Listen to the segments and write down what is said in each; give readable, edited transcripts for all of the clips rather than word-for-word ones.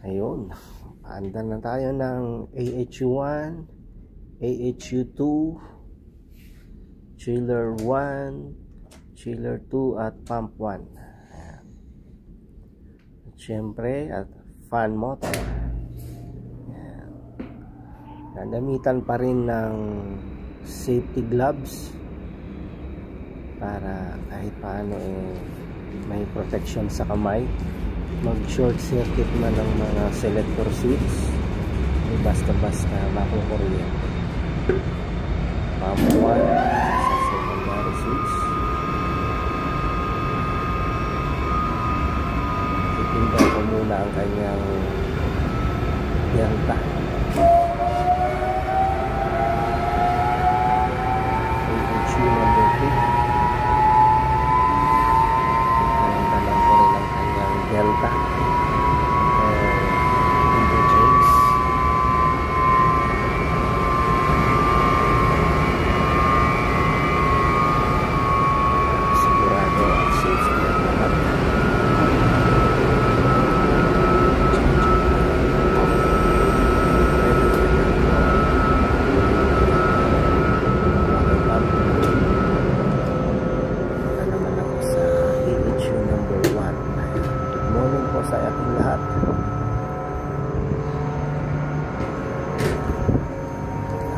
Ayun, paanda na tayo ng AHU1, AHU2, chiller 1, chiller 2 at pump 1. At syempre at fan motor. Gagamitan pa rin ng safety gloves para kahit paano may protection sa kamay. Mag short circuit man ng mga selector switch, basta-basta makukuryente. Pump 1 sa secondary switch. Itinda ko muna ang kanyang delta. AHU number 2. Delta interchange. Sigurado at safe na lahat. Sa ating lahat.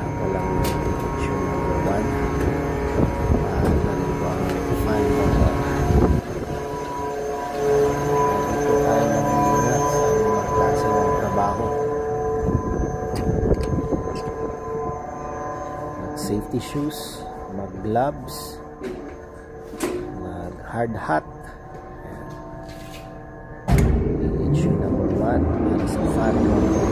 Ako lang yung AHU number 1. Galing ko ang fan motor. Dito tayo nangyayat sa mga klase ng trabaho. Mag safety shoes, mag gloves, mag hard hat. AHU number 1 para sa fan motor.